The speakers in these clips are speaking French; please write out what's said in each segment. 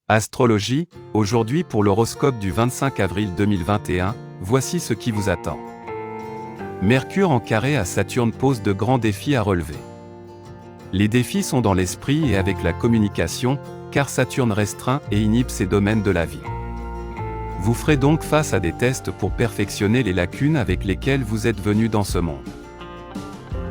Astrologie, aujourd'hui pour l'horoscope du 25 avril 2021, voici ce qui vous attend. Mercure en carré à Saturne pose de grands défis à relever. Les défis sont dans l'esprit et avec la communication, car Saturne restreint et inhibe ces domaines de la vie. Vous ferez donc face à des tests pour perfectionner les lacunes avec lesquelles vous êtes venu dans ce monde.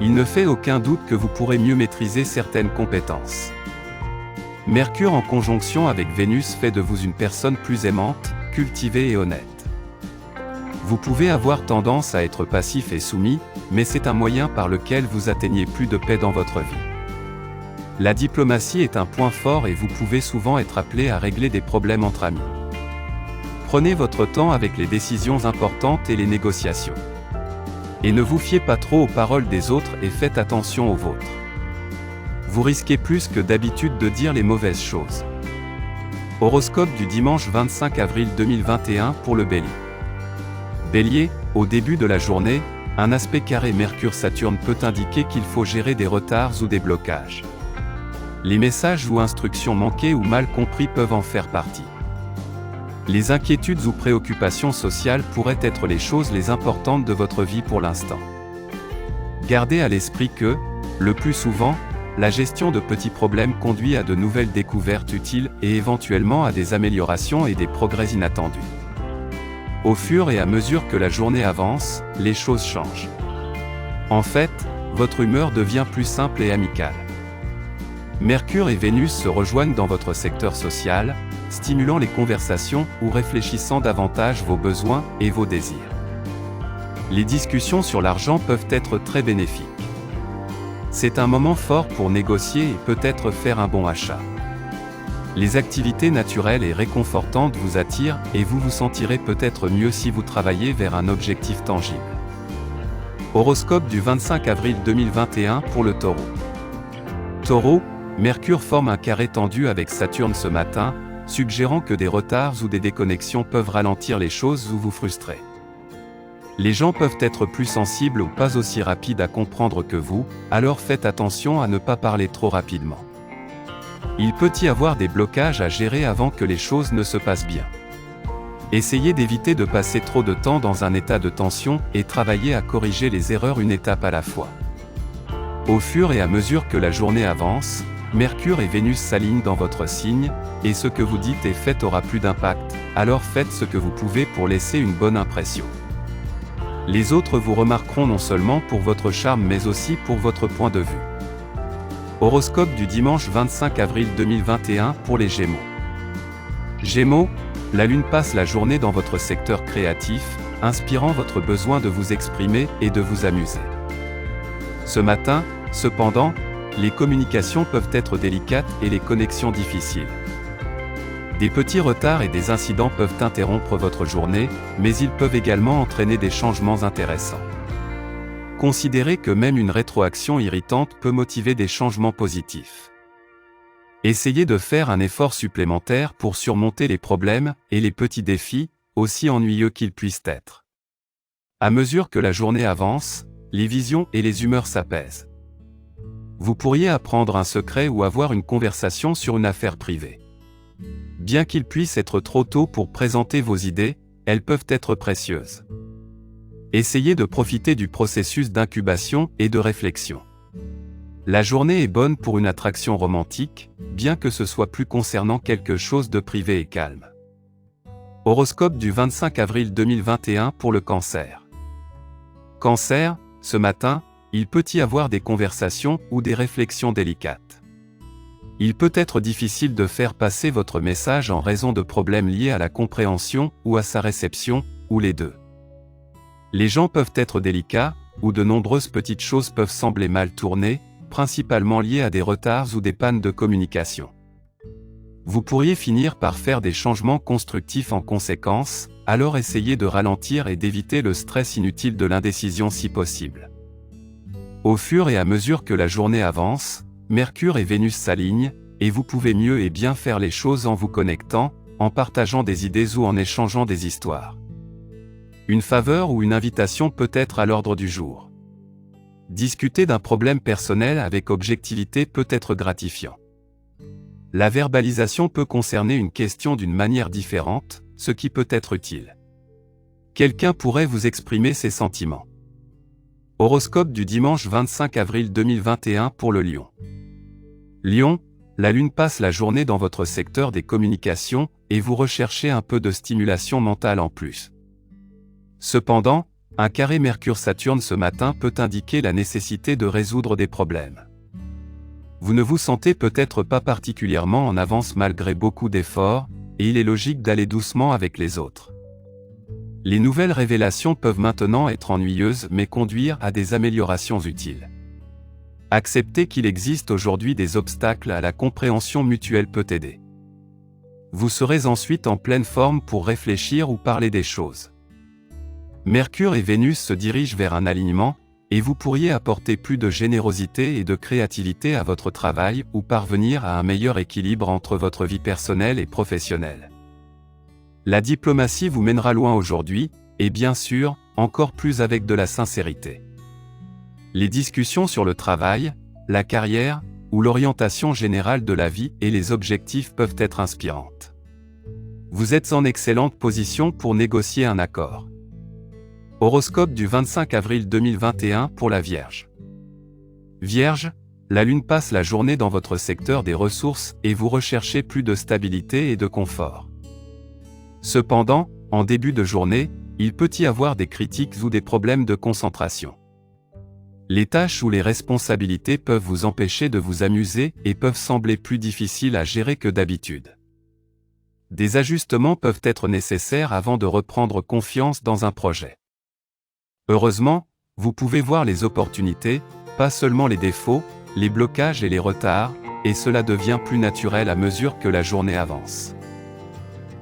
Il ne fait aucun doute que vous pourrez mieux maîtriser certaines compétences. Mercure en conjonction avec Vénus fait de vous une personne plus aimante, cultivée et honnête. Vous pouvez avoir tendance à être passif et soumis, mais c'est un moyen par lequel vous atteignez plus de paix dans votre vie. La diplomatie est un point fort et vous pouvez souvent être appelé à régler des problèmes entre amis. Prenez votre temps avec les décisions importantes et les négociations. Et ne vous fiez pas trop aux paroles des autres et faites attention aux vôtres. Vous risquez plus que d'habitude de dire les mauvaises choses. Horoscope du dimanche 25 avril 2021 pour le Bélier. Bélier, au début de la journée, un aspect carré Mercure-Saturne peut indiquer qu'il faut gérer des retards ou des blocages. Les messages ou instructions manquées ou mal compris peuvent en faire partie. Les inquiétudes ou préoccupations sociales pourraient être les choses les importantes de votre vie pour l'instant. Gardez à l'esprit que, le plus souvent, la gestion de petits problèmes conduit à de nouvelles découvertes utiles et éventuellement à des améliorations et des progrès inattendus. Au fur et à mesure que la journée avance, les choses changent. En fait, votre humeur devient plus simple et amicale. Mercure et Vénus se rejoignent dans votre secteur social, stimulant les conversations ou réfléchissant davantage vos besoins et vos désirs. Les discussions sur l'argent peuvent être très bénéfiques. C'est un moment fort pour négocier et peut-être faire un bon achat. Les activités naturelles et réconfortantes vous attirent et vous vous sentirez peut-être mieux si vous travaillez vers un objectif tangible. Horoscope du 25 avril 2021 pour le Taureau. Taureau, Mercure forme un carré tendu avec Saturne ce matin, suggérant que des retards ou des déconnexions peuvent ralentir les choses ou vous frustrer. Les gens peuvent être plus sensibles ou pas aussi rapides à comprendre que vous, alors faites attention à ne pas parler trop rapidement. Il peut y avoir des blocages à gérer avant que les choses ne se passent bien. Essayez d'éviter de passer trop de temps dans un état de tension et travaillez à corriger les erreurs une étape à la fois. Au fur et à mesure que la journée avance, Mercure et Vénus s'alignent dans votre signe, et ce que vous dites et faites aura plus d'impact, alors faites ce que vous pouvez pour laisser une bonne impression. Les autres vous remarqueront non seulement pour votre charme mais aussi pour votre point de vue. Horoscope du dimanche 25 avril 2021 pour les Gémeaux. Gémeaux, la Lune passe la journée dans votre secteur créatif, inspirant votre besoin de vous exprimer et de vous amuser. Ce matin, cependant, les communications peuvent être délicates et les connexions difficiles. Des petits retards et des incidents peuvent interrompre votre journée, mais ils peuvent également entraîner des changements intéressants. Considérez que même une rétroaction irritante peut motiver des changements positifs. Essayez de faire un effort supplémentaire pour surmonter les problèmes et les petits défis, aussi ennuyeux qu'ils puissent être. À mesure que la journée avance, les visions et les humeurs s'apaisent. Vous pourriez apprendre un secret ou avoir une conversation sur une affaire privée. Bien qu'il puisse être trop tôt pour présenter vos idées, elles peuvent être précieuses. Essayez de profiter du processus d'incubation et de réflexion. La journée est bonne pour une attraction romantique, bien que ce soit plus concernant quelque chose de privé et calme. Horoscope du 25 avril 2021 pour le Cancer. Cancer, ce matin, il peut y avoir des conversations ou des réflexions délicates. Il peut être difficile de faire passer votre message en raison de problèmes liés à la compréhension ou à sa réception, ou les deux. Les gens peuvent être délicats, ou de nombreuses petites choses peuvent sembler mal tournées, principalement liées à des retards ou des pannes de communication. Vous pourriez finir par faire des changements constructifs en conséquence, alors essayez de ralentir et d'éviter le stress inutile de l'indécision si possible. Au fur et à mesure que la journée avance, Mercure et Vénus s'alignent, et vous pouvez mieux et bien faire les choses en vous connectant, en partageant des idées ou en échangeant des histoires. Une faveur ou une invitation peut être à l'ordre du jour. Discuter d'un problème personnel avec objectivité peut être gratifiant. La verbalisation peut concerner une question d'une manière différente, ce qui peut être utile. Quelqu'un pourrait vous exprimer ses sentiments. Horoscope du dimanche 25 avril 2021 pour le Lion. Lion, la Lune passe la journée dans votre secteur des communications et vous recherchez un peu de stimulation mentale en plus. Cependant, un carré Mercure-Saturne ce matin peut indiquer la nécessité de résoudre des problèmes. Vous ne vous sentez peut-être pas particulièrement en avance malgré beaucoup d'efforts, et il est logique d'aller doucement avec les autres. Les nouvelles révélations peuvent maintenant être ennuyeuses mais conduire à des améliorations utiles. Accepter qu'il existe aujourd'hui des obstacles à la compréhension mutuelle peut aider. Vous serez ensuite en pleine forme pour réfléchir ou parler des choses. Mercure et Vénus se dirigent vers un alignement, et vous pourriez apporter plus de générosité et de créativité à votre travail ou parvenir à un meilleur équilibre entre votre vie personnelle et professionnelle. La diplomatie vous mènera loin aujourd'hui, et bien sûr, encore plus avec de la sincérité. Les discussions sur le travail, la carrière, ou l'orientation générale de la vie et les objectifs peuvent être inspirantes. Vous êtes en excellente position pour négocier un accord. Horoscope du 25 avril 2021 pour la Vierge. Vierge, la Lune passe la journée dans votre secteur des ressources et vous recherchez plus de stabilité et de confort. Cependant, en début de journée, il peut y avoir des critiques ou des problèmes de concentration. Les tâches ou les responsabilités peuvent vous empêcher de vous amuser et peuvent sembler plus difficiles à gérer que d'habitude. Des ajustements peuvent être nécessaires avant de reprendre confiance dans un projet. Heureusement, vous pouvez voir les opportunités, pas seulement les défauts, les blocages et les retards, et cela devient plus naturel à mesure que la journée avance.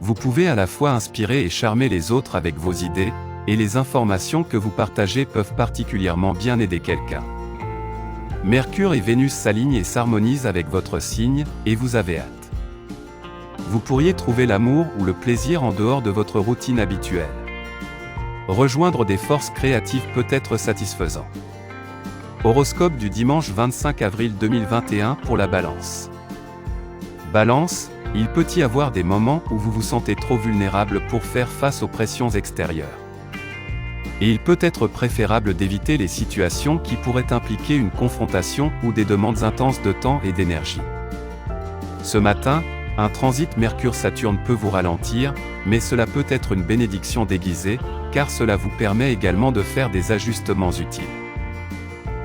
Vous pouvez à la fois inspirer et charmer les autres avec vos idées, et les informations que vous partagez peuvent particulièrement bien aider quelqu'un. Mercure et Vénus s'alignent et s'harmonisent avec votre signe, et vous avez hâte. Vous pourriez trouver l'amour ou le plaisir en dehors de votre routine habituelle. Rejoindre des forces créatives peut être satisfaisant. Horoscope du dimanche 25 avril 2021 pour la Balance. Balance, il peut y avoir des moments où vous vous sentez trop vulnérable pour faire face aux pressions extérieures. Et il peut être préférable d'éviter les situations qui pourraient impliquer une confrontation ou des demandes intenses de temps et d'énergie. Ce matin, un transit Mercure-Saturne peut vous ralentir, mais cela peut être une bénédiction déguisée, car cela vous permet également de faire des ajustements utiles.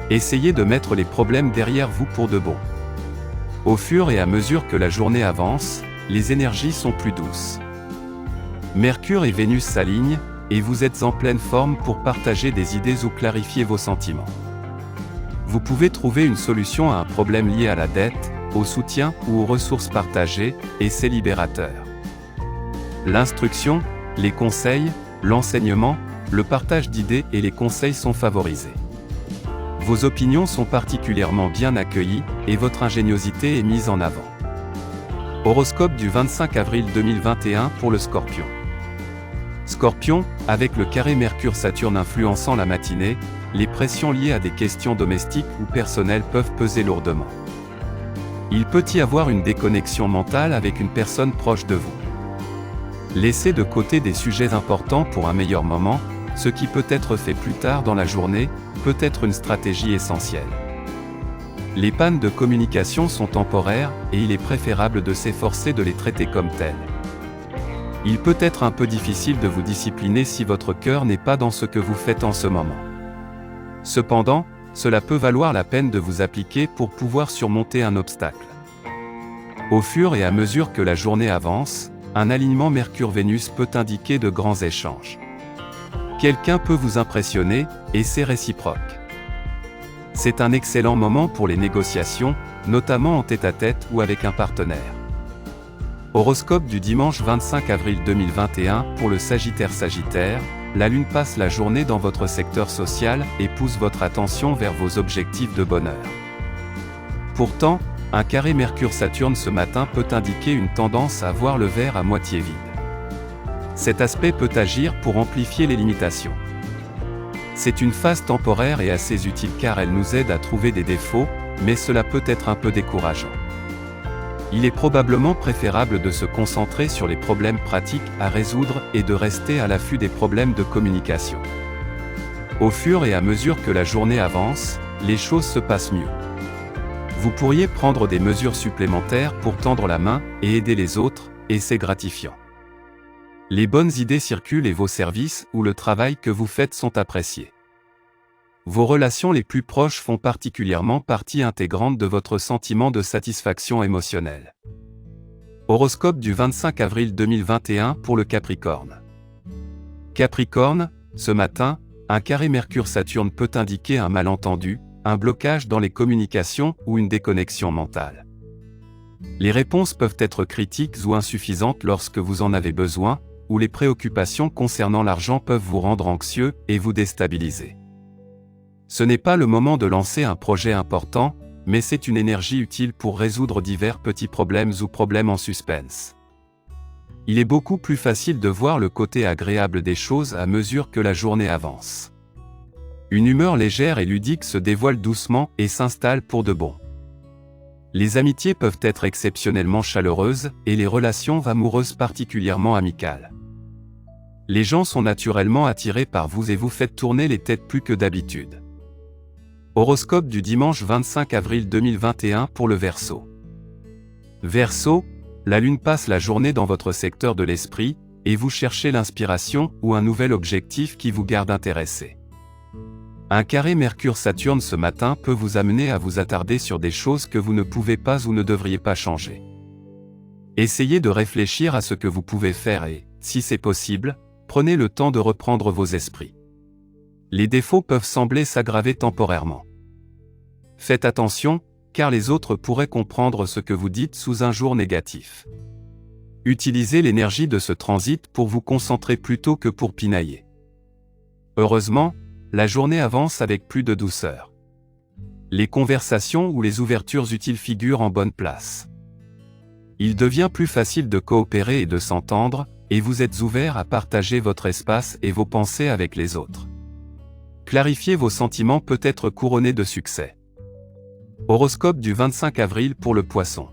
Essayez de mettre les problèmes derrière vous pour de bon. Au fur et à mesure que la journée avance, les énergies sont plus douces. Mercure et Vénus s'alignent, et vous êtes en pleine forme pour partager des idées ou clarifier vos sentiments. Vous pouvez trouver une solution à un problème lié à la dette, au soutien ou aux ressources partagées, et c'est libérateur. L'instruction, les conseils, l'enseignement, le partage d'idées et les conseils sont favorisés. Vos opinions sont particulièrement bien accueillies, et votre ingéniosité est mise en avant. Horoscope du 25 avril 2021 pour le Scorpion. Scorpion, avec le carré Mercure-Saturne influençant la matinée, les pressions liées à des questions domestiques ou personnelles peuvent peser lourdement. Il peut y avoir une déconnexion mentale avec une personne proche de vous. Laissez de côté des sujets importants pour un meilleur moment, ce qui peut être fait plus tard dans la journée, peut être une stratégie essentielle. Les pannes de communication sont temporaires, et il est préférable de s'efforcer de les traiter comme telles. Il peut être un peu difficile de vous discipliner si votre cœur n'est pas dans ce que vous faites en ce moment. Cependant, cela peut valoir la peine de vous appliquer pour pouvoir surmonter un obstacle. Au fur et à mesure que la journée avance, un alignement Mercure-Vénus peut indiquer de grands échanges. Quelqu'un peut vous impressionner, et c'est réciproque. C'est un excellent moment pour les négociations, notamment en tête-à-tête ou avec un partenaire. Horoscope du dimanche 25 avril 2021 pour le Sagittaire. La Lune passe la journée dans votre secteur social et pousse votre attention vers vos objectifs de bonheur. Pourtant, un carré Mercure-Saturne ce matin peut indiquer une tendance à voir le verre à moitié vide. Cet aspect peut agir pour amplifier les limitations. C'est une phase temporaire et assez utile car elle nous aide à trouver des défauts, mais cela peut être un peu décourageant. Il est probablement préférable de se concentrer sur les problèmes pratiques à résoudre et de rester à l'affût des problèmes de communication. Au fur et à mesure que la journée avance, les choses se passent mieux. Vous pourriez prendre des mesures supplémentaires pour tendre la main et aider les autres, et c'est gratifiant. Les bonnes idées circulent et vos services ou le travail que vous faites sont appréciés. Vos relations les plus proches font particulièrement partie intégrante de votre sentiment de satisfaction émotionnelle. Horoscope du 25 avril 2021 pour le Capricorne. Capricorne, ce matin, un carré Mercure-Saturne peut indiquer un malentendu, un blocage dans les communications ou une déconnexion mentale. Les réponses peuvent être critiques ou insuffisantes lorsque vous en avez besoin, ou les préoccupations concernant l'argent peuvent vous rendre anxieux et vous déstabiliser. Ce n'est pas le moment de lancer un projet important, mais c'est une énergie utile pour résoudre divers petits problèmes ou problèmes en suspense. Il est beaucoup plus facile de voir le côté agréable des choses à mesure que la journée avance. Une humeur légère et ludique se dévoile doucement et s'installe pour de bon. Les amitiés peuvent être exceptionnellement chaleureuses et les relations amoureuses particulièrement amicales. Les gens sont naturellement attirés par vous et vous faites tourner les têtes plus que d'habitude. Horoscope du dimanche 25 avril 2021 pour le Verseau. Verseau, la Lune passe la journée dans votre secteur de l'esprit, et vous cherchez l'inspiration ou un nouvel objectif qui vous garde intéressé. Un carré Mercure-Saturne ce matin peut vous amener à vous attarder sur des choses que vous ne pouvez pas ou ne devriez pas changer. Essayez de réfléchir à ce que vous pouvez faire et, si c'est possible, prenez le temps de reprendre vos esprits. Les défauts peuvent sembler s'aggraver temporairement. Faites attention, car les autres pourraient comprendre ce que vous dites sous un jour négatif. Utilisez l'énergie de ce transit pour vous concentrer plutôt que pour pinailler. Heureusement, la journée avance avec plus de douceur. Les conversations ou les ouvertures utiles figurent en bonne place. Il devient plus facile de coopérer et de s'entendre, et vous êtes ouvert à partager votre espace et vos pensées avec les autres. Clarifier vos sentiments peut être couronné de succès. Horoscope du 25 avril pour le Poisson.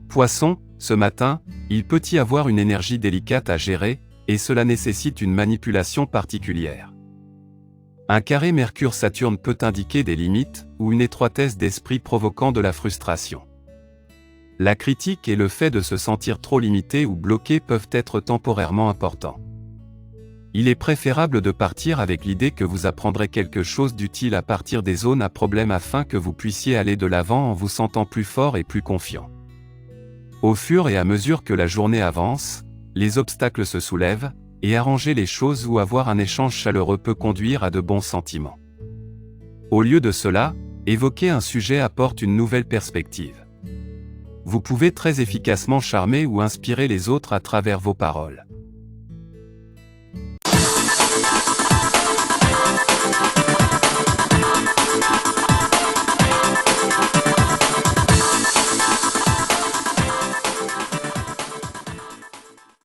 Poisson, ce matin, il peut y avoir une énergie délicate à gérer, et cela nécessite une manipulation particulière. Un carré Mercure-Saturne peut indiquer des limites, ou une étroitesse d'esprit provoquant de la frustration. La critique et le fait de se sentir trop limité ou bloqué peuvent être temporairement importants. Il est préférable de partir avec l'idée que vous apprendrez quelque chose d'utile à partir des zones à problème afin que vous puissiez aller de l'avant en vous sentant plus fort et plus confiant. Au fur et à mesure que la journée avance, les obstacles se soulèvent, et arranger les choses ou avoir un échange chaleureux peut conduire à de bons sentiments. Au lieu de cela, évoquer un sujet apporte une nouvelle perspective. Vous pouvez très efficacement charmer ou inspirer les autres à travers vos paroles.